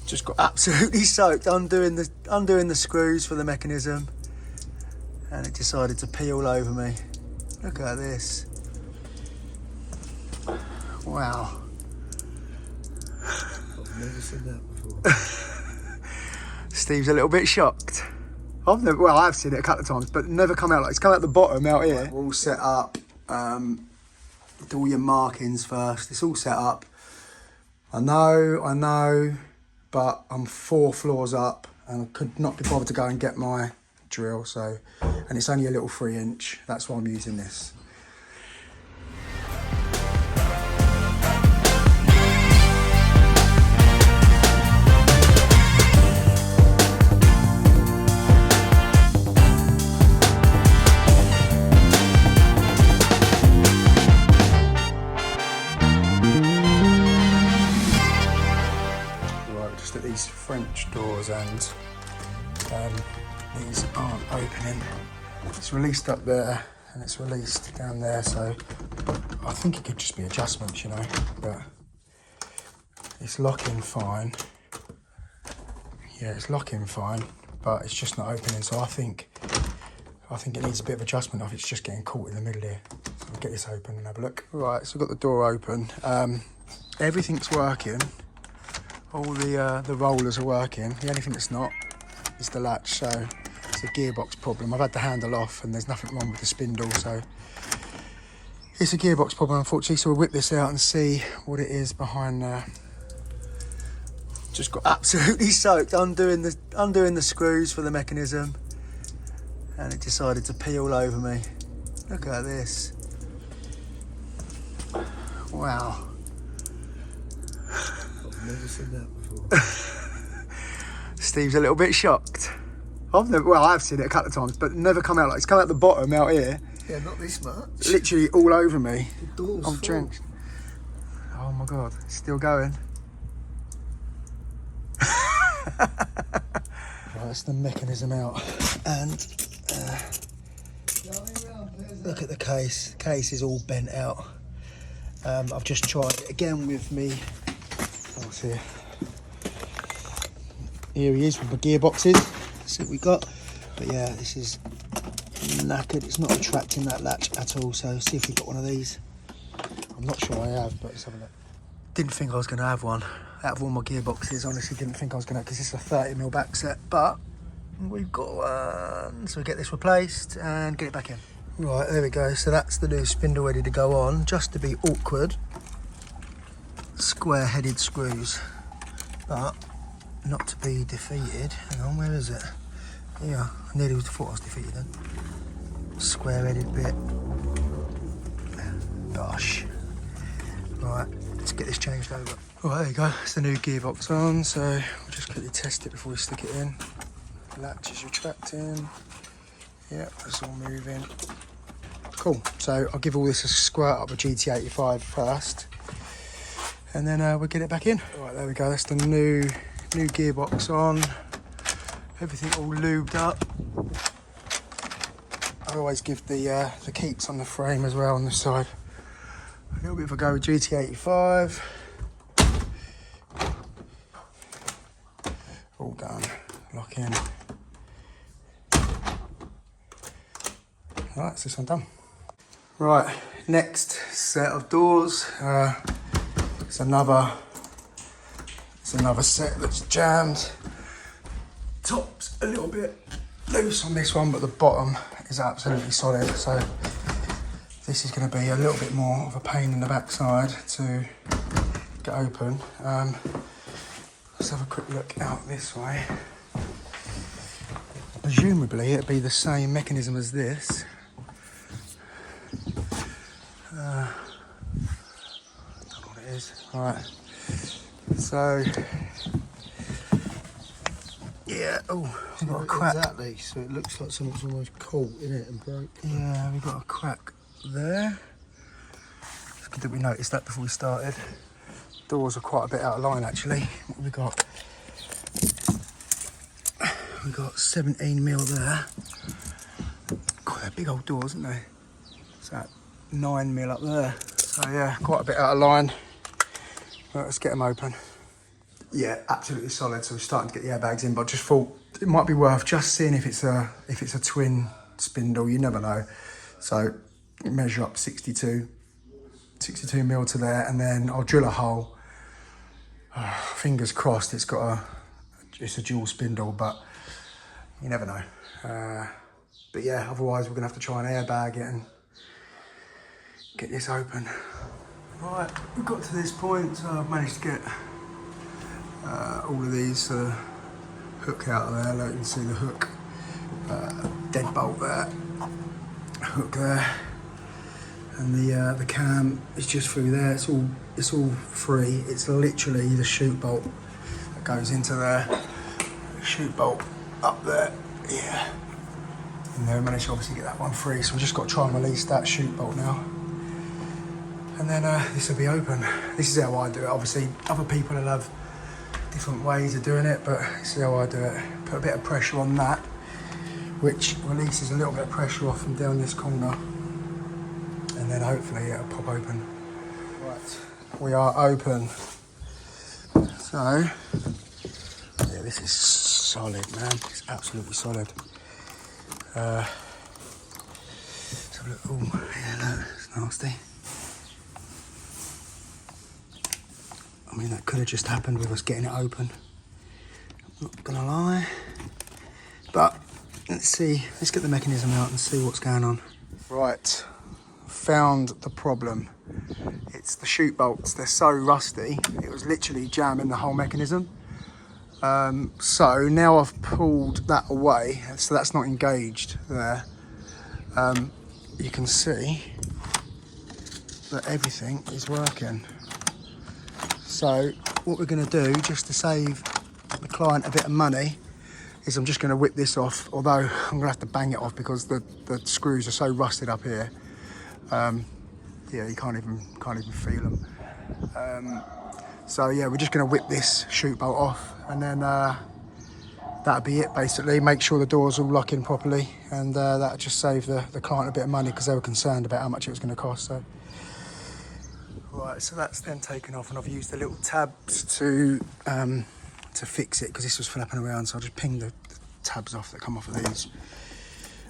Just got absolutely soaked undoing the screws for the mechanism, and it decided to pee all over me. Look at this. Wow. I've never seen that before. Steve's a little bit shocked. I've seen it a couple of times, but never come out like it's come out the bottom out here. Right, we're all set up. Do all your markings first. It's all set up. I know, but I'm 4 floors up and I could not be bothered to go and get my drill. So, and it's only a little 3-inch. That's why I'm using this. French doors, and these aren't opening. It's released up there and it's released down there, so I think it could just be adjustments, you know, but it's locking fine. Yeah, it's locking fine, but it's just not opening, so I think it needs a bit of adjustment if it's just getting caught in the middle here. So we'll get this open and have a look. Right, so I've got the door open. Everything's working. All the rollers are working. The only thing that's not is the latch, so it's a gearbox problem. I've had the handle off and there's nothing wrong with the spindle, so it's a gearbox problem, unfortunately. So we'll whip this out and see what it is behind there. Just got absolutely soaked undoing the screws for the mechanism, and it decided to pee all over me. Look at this. Wow. Never seen that before. Steve's a little bit shocked. I've seen it a couple of times, but never come out like it's come out the bottom out here. Yeah, not this much. Literally all over me. The door's I'm drenched. Oh my god, it's still going. Right, that's the mechanism out, and look at the case. The case is all bent out. I've just tried it again with me. What's here? Here he is with the gearboxes. That's what we got. But yeah, this is knackered. It's not retracting that latch at all. So see if we've got one of these. I'm not sure I have, but let's have a look. Didn't think I was going to have one out of all my gearboxes. Honestly, didn't think I was going to, because it's a 30mm back set. But we've got one. So we get this replaced and get it back in. Right, there we go. So that's the new spindle ready to go on. Just to be awkward, square-headed screws, but not to be defeated. Hang on, where is it? Yeah, I nearly thought I was defeated then. Square-headed bit. Gosh. Right, let's get this changed over. Right, there you go. It's the new gearbox on, so we'll just quickly test it before we stick it in. Latch is retracting. Yep, it's all moving. Cool. So I'll give all this a squirt up with GT85 first, and then we'll get it back in. All right, there we go. That's the new gearbox on. Everything all lubed up. I always give the keeps on the frame as well on the side. A little bit of a go with GT85. All done. Lock in. Right, so this one done. Right, next set of doors. It's another set that's jammed. Top's a little bit loose on this one, but the bottom is absolutely solid. So this is going to be a little bit more of a pain in the backside to get open. Let's have a quick look out this way. Presumably it'd be the same mechanism as this. I don't know what it is. Right. So yeah. Oh, we've got a crack. Exactly. So it looks like something's almost caught in it and broke. Yeah, we've got a crack there. It's good that we noticed that before we started. Doors are quite a bit out of line actually. What have we got? We've got 17mm there. Quite a big old doors, isn't they? It's that 9mm up there. So yeah, quite a bit out of line. Right, let's get them open. yeah, absolutely solid. So we're starting to get the airbags in, but just thought it might be worth just seeing if it's a twin spindle. You never know. So measure up 62 mil to there, and then I'll drill a hole. Fingers crossed it's a dual spindle, but you never know. But yeah, otherwise we're gonna have to try and airbag it and get this open. Right, we've got to this point, so I've managed to get all of these hook out of there. Like you can see the hook, deadbolt there, hook there, and the cam is just through there. It's all free. It's literally the chute bolt that goes into there. Chute bolt up there, yeah. And then we managed to obviously get that one free, so we've just got to try and release that chute bolt now. And then this will be open. This is how I do it. Obviously, other people will have different ways of doing it, but this is how I do it. Put a bit of pressure on that, which releases a little bit of pressure off from down this corner. And then hopefully it'll pop open. Right, we are open. So, yeah, this is solid, man. It's absolutely solid. Let's have a look. Oh, yeah, look, it's nasty. I mean, that could have just happened with us getting it open. I'm not gonna lie. But let's see, let's get the mechanism out and see what's going on. Right, found the problem. It's the chute bolts. They're so rusty. It was literally jamming the whole mechanism. So now I've pulled that away, so that's not engaged there. You can see that everything is working. So what we're going to do, just to save the client a bit of money, is I'm just going to whip this off, although I'm going to have to bang it off because the screws are so rusted up here. Yeah, you can't even feel them. So yeah, we're just going to whip this chute bolt off, and then that'll be it basically. Make sure the doors all lock in properly, and that'll just save the client a bit of money because they were concerned about how much it was going to cost. So. Right, so that's then taken off, and I've used the little tabs to fix it because this was flapping around. So I'll just ping the tabs off that come off of these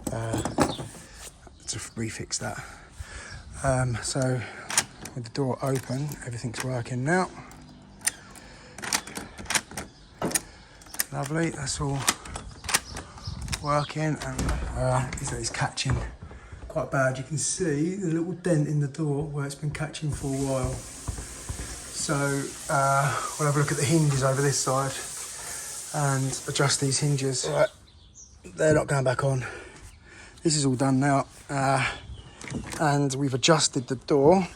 to refix that. So with the door open, everything's working now. Lovely, that's all working, and it's catching quite bad. You can see the little dent in the door where it's been catching for a while. So we'll have a look at the hinges over this side and adjust these hinges. Right, they're not going back on. This is all done now, and we've adjusted the door,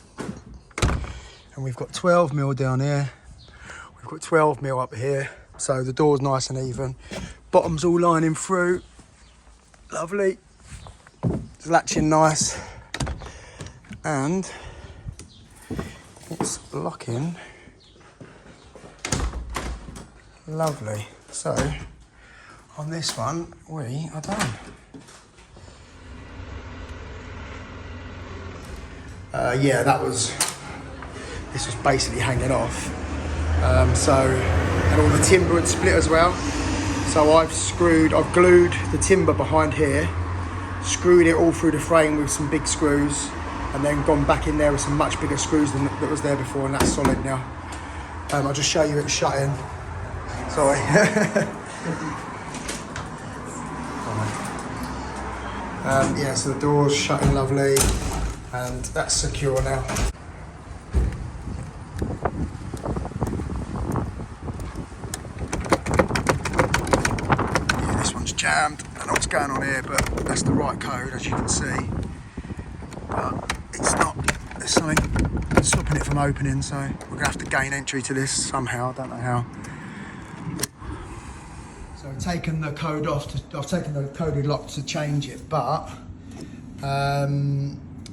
and we've got 12 mil down here. We've got 12 mil up here, so the door's nice and even. Bottom's all lining through. Lovely. It's latching nice, and it's locking lovely. So on this one we are done. Yeah, this was basically hanging off. And all the timber had split as well. So I've glued the timber behind here, screwed it all through the frame with some big screws, and then gone back in there with some much bigger screws than that was there before, and that's solid now. I'll just show you it shutting. Sorry. Yeah, so the door's shutting lovely, and that's secure now. Yeah, this one's jammed. I don't know what's going on here, but that's the right code, as you can see. But it's not. There's something stopping it from opening, so we're gonna have to gain entry to this somehow. I don't know how. So I've taken the code off. I've taken the coded lock to change it, but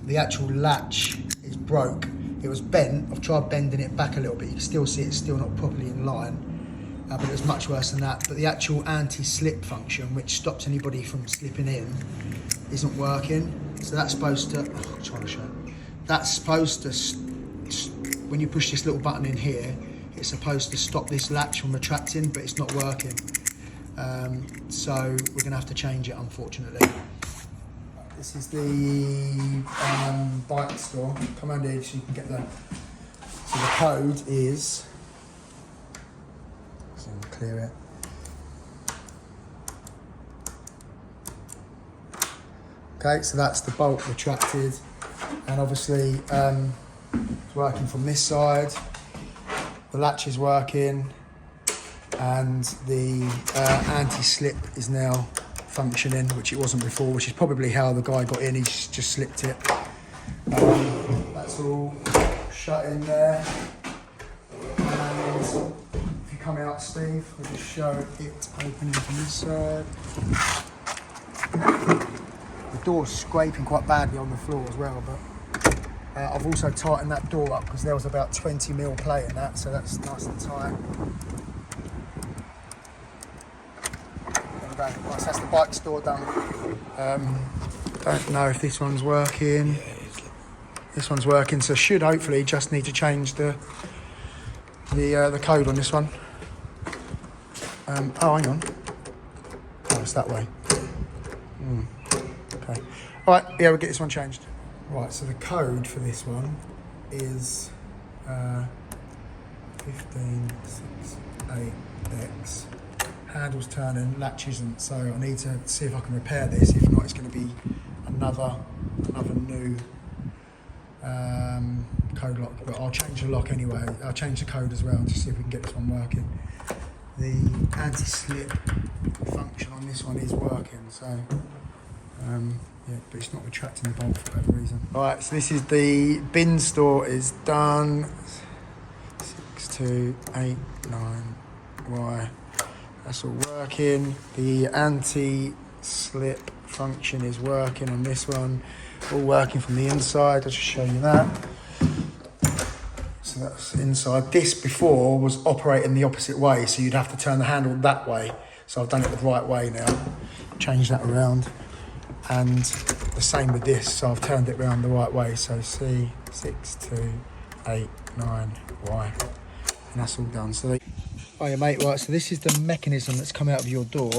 the actual latch is broke. It was bent. I've tried bending it back a little bit. You can still see it's still not properly in line, but it's much worse than that. But the actual anti-slip function, which stops anybody from slipping in, isn't working. So that's supposed to. I'm trying to show. That's supposed to. When you push this little button in here, it's supposed to stop this latch from retracting, but it's not working. So we're going to have to change it, unfortunately. This is the bike store. Come on in so you can get the... So the code is... So we'll clear it. Okay, so that's the bolt retracted, and obviously it's working from this side. The latch is working, and the anti-slip is now functioning, which it wasn't before, which is probably how the guy got in. He's just slipped it. That's all shut in there. And if you come out, Steve, I'll just show it opening from this side. The door's scraping quite badly on the floor as well, but I've also tightened that door up because there was about 20mm play in that, so that's nice and tight. Right, so that's the bike store done. Don't know if this one's working. This one's working, so should hopefully just need to change the code on this one. Oh, hang on. Oh, it's that way. Okay. All right. Yeah, we'll get this one changed. Right. So the code for this one is 15688X. Handle's turning, latch isn't, so I need to see if I can repair this. If not, it's going to be another new code lock. But I'll change the lock anyway. I'll change the code as well to see if we can get this one working. The anti-slip function on this one is working, so yeah, but it's not retracting the bolt for whatever reason. All right, so this is the bin store is done. 6289Y. That's all working. The anti-slip function is working on this one. All working from the inside. I'll just show you that. So that's inside. This before was operating the opposite way, so you'd have to turn the handle that way. So I've done it the right way now. Change that around. And the same with this, so I've turned it around the right way. So C6289Y. And that's all done. So oh yeah, mate, right, so this is the mechanism that's come out of your door.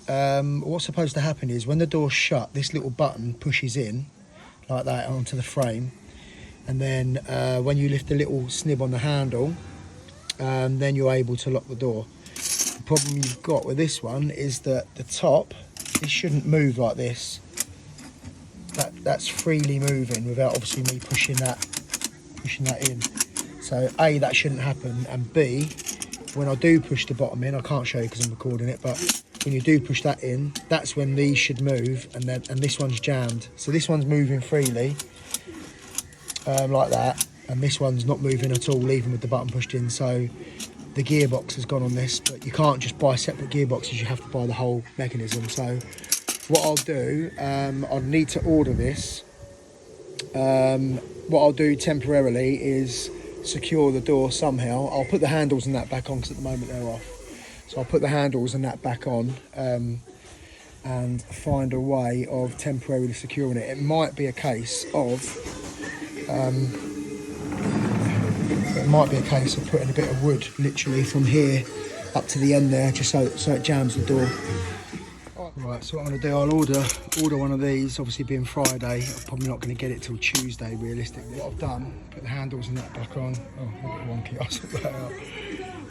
What's supposed to happen is when the door's shut, this little button pushes in like that onto the frame, and then when you lift the little snib on the handle, then you're able to lock the door. The problem you've got with this one is that the top, this shouldn't move like this. That's freely moving without obviously me pushing that in. So A, that shouldn't happen, and B, when I do push the bottom in, I can't show you because I'm recording it, but when you do push that in, that's when these should move, and this one's jammed. So this one's moving freely, like that, and this one's not moving at all, even with the button pushed in. So the gearbox has gone on this, but you can't just buy separate gearboxes, you have to buy the whole mechanism. So what I'll do, I'll need to order this. What I'll do temporarily is secure the door somehow. I'll put the handles and that back on because at the moment they're off. So I'll put the handles and that back on and find a way of temporarily securing it. It might be a case of putting a bit of wood literally from here up to the end there, just so it jams the door. Right, so what I'm going to do, I'll order one of these. Obviously being Friday, I'm probably not going to get it till Tuesday realistically. What I've done, put the handles and that back on. Oh, a bit wonky, I'll sort that out.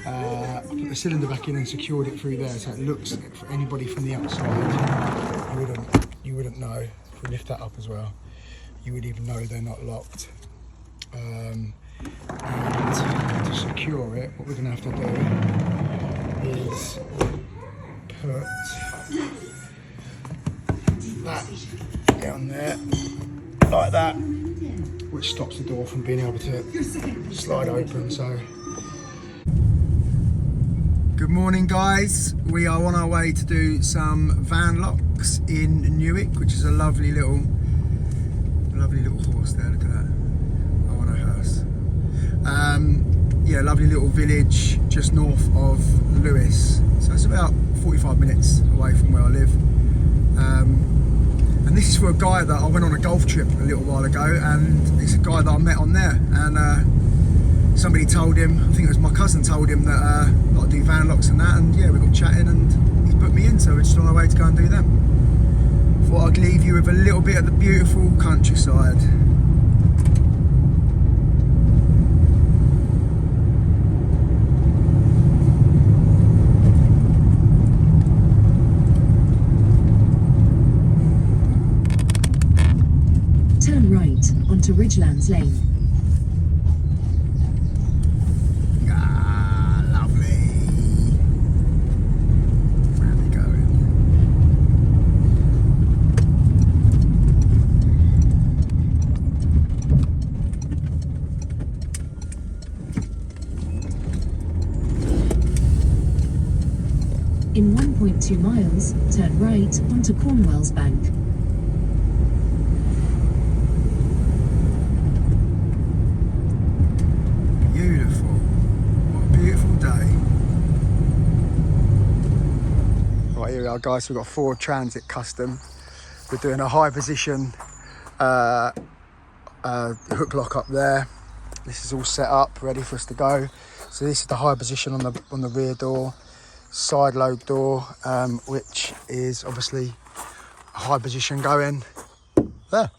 I put the cylinder back in and secured it through there, so it looks, for anybody from the outside, you wouldn't know. If we lift that up as well, you would even know they're not locked. And to secure it, what we're going to have to do is put that down there like that, which stops the door from being able to slide open. So good morning guys, we are on our way to do some van locks in Newark, which is a lovely little horse there, look at that. Oh, on a hearse. Yeah, lovely little village just north of Lewes, so it's about 45 minutes away from where I live. And this is for a guy that I went on a golf trip a little while ago, and it's a guy that I met on there, and somebody told him, I think it was my cousin told him that I do van locks and that, and yeah, we got chatting and he's put me in, so we're just on our way to go and do them. Thought I'd leave you with a little bit of the beautiful countryside. Turn right onto Ridgelands Lane. Ah, lovely. Where are we going? In 1.2 miles, turn right onto Cornwell's Bank. Beautiful. What a beautiful day. Right, here we are, guys. We've got Ford Transit Custom. We're doing a high position hook lock up there. This is all set up, ready for us to go. So this is the high position on the rear door, side load door, which is obviously a high position going there.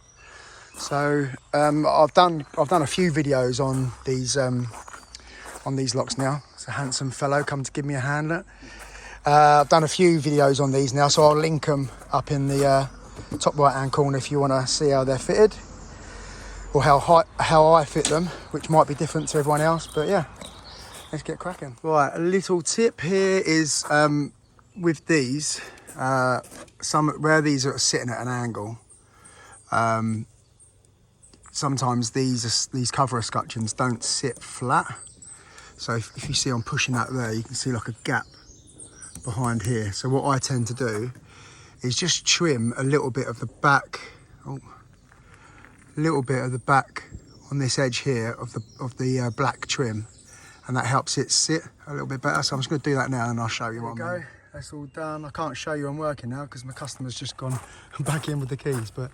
So I've done a few videos on these locks now. It's a handsome fellow come to give me a hand. I've done a few videos on these now, so I'll link them up in the top right hand corner if you want to see how they're fitted, or how I fit them, which might be different to everyone else. But yeah, let's get cracking. Right, a little tip here is with these, where these are sitting at an angle, sometimes these cover escutcheons don't sit flat. So if you see I'm pushing that there, you can see like a gap behind here. So what I tend to do is just trim a little bit of the back, on this edge here of the black trim, and that helps it sit a little bit better. So I'm just going to do that now and I'll show you what I'm doing. That's all done. I can't show you I'm working now because my customer's just gone back in with the keys, but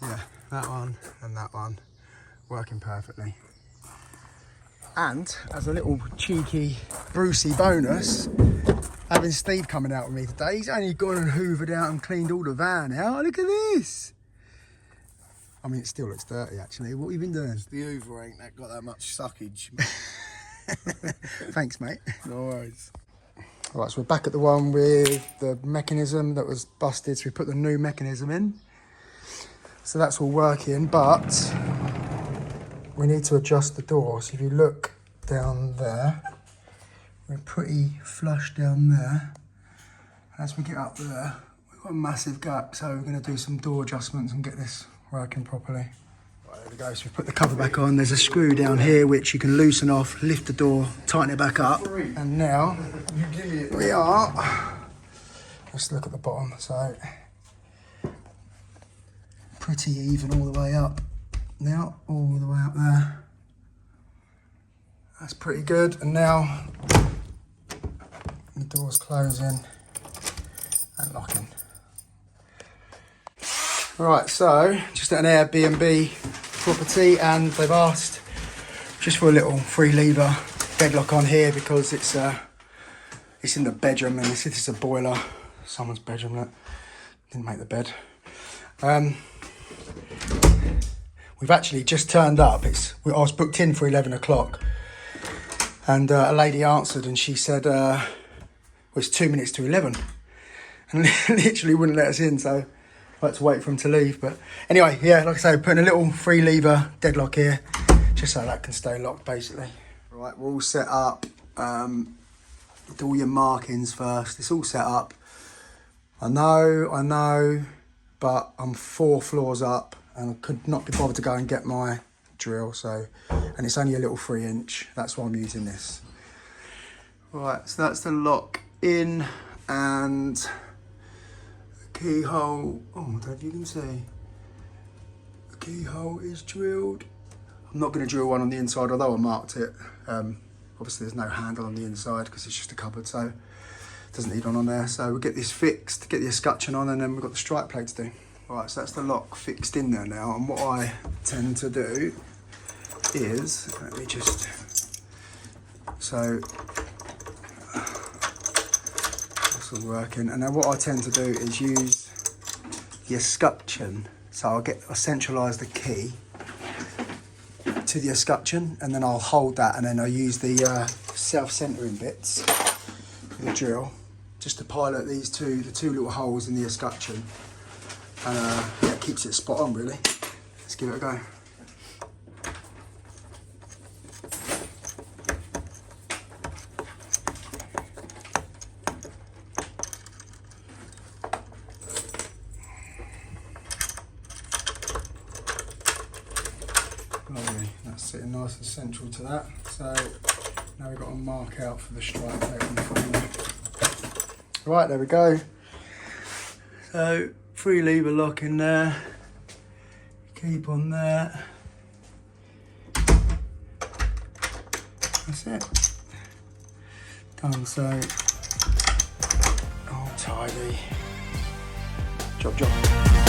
yeah, that one and that one working perfectly. And as a little cheeky Brucey bonus, having Steve coming out with me today, he's only gone and hoovered out and cleaned all the van out. Look at this. I mean, it still looks dirty actually. What have you been doing? The Hoover ain't got that much suckage. Thanks, mate. No worries. All right, so we're back at the one with the mechanism that was busted, so we put the new mechanism in. So that's all working, but we need to adjust the door. So if you look down there, we're pretty flush down there. As we get up there, we've got a massive gap, so we're going to do some door adjustments and get this working properly. Right, there we go, so we've put the cover back on. There's a screw down here which you can loosen off, lift the door, tighten it back up. And now we are, let's look at the bottom. So pretty even all the way up. Now all the way up there. That's pretty good. And now the door's closing and locking. Right, so just at an Airbnb property, and they've asked just for a little free lever deadlock on here because it's in the bedroom, and this is a boiler, someone's bedroom that didn't make the bed. We've actually just turned up. I was booked in for 11 o'clock, and a lady answered and she said, well, it's 2 minutes to 11, and literally wouldn't let us in, so I had to wait for him to leave. But anyway, yeah, like I say, putting a little free lever deadlock here, just so that can stay locked, basically. Right, we're all set up. Do all your markings first. It's all set up. I know, but I'm 4 floors up, and I could not be bothered to go and get my drill, so, and it's only a little 3-inch, that's why I'm using this. Right, so that's the lock in, and the keyhole, oh, I don't know if you can see, the keyhole is drilled. I'm not going to drill one on the inside, although I marked it. Obviously there's no handle on the inside because it's just a cupboard, so it doesn't need one on there. So we'll get this fixed, get the escutcheon on, and then we've got the strike plate to do. Right, so that's the lock fixed in there now, and what I tend to do is, let me just So that's all working. And then what I tend to do is use the escutcheon. So I'll centralise the key to the escutcheon, and then I'll hold that, and then I'll use the self-centering bits with the drill just to pilot the two little holes in the escutcheon, and yeah, it keeps it spot on really. Let's give it a go. Lovely, that's sitting nice and central to that. So now we've got to mark out for the strike plate on the front. Right, there we go. So 3 lever lock in there, keep on there. That's it. Done, so all tidy. Job.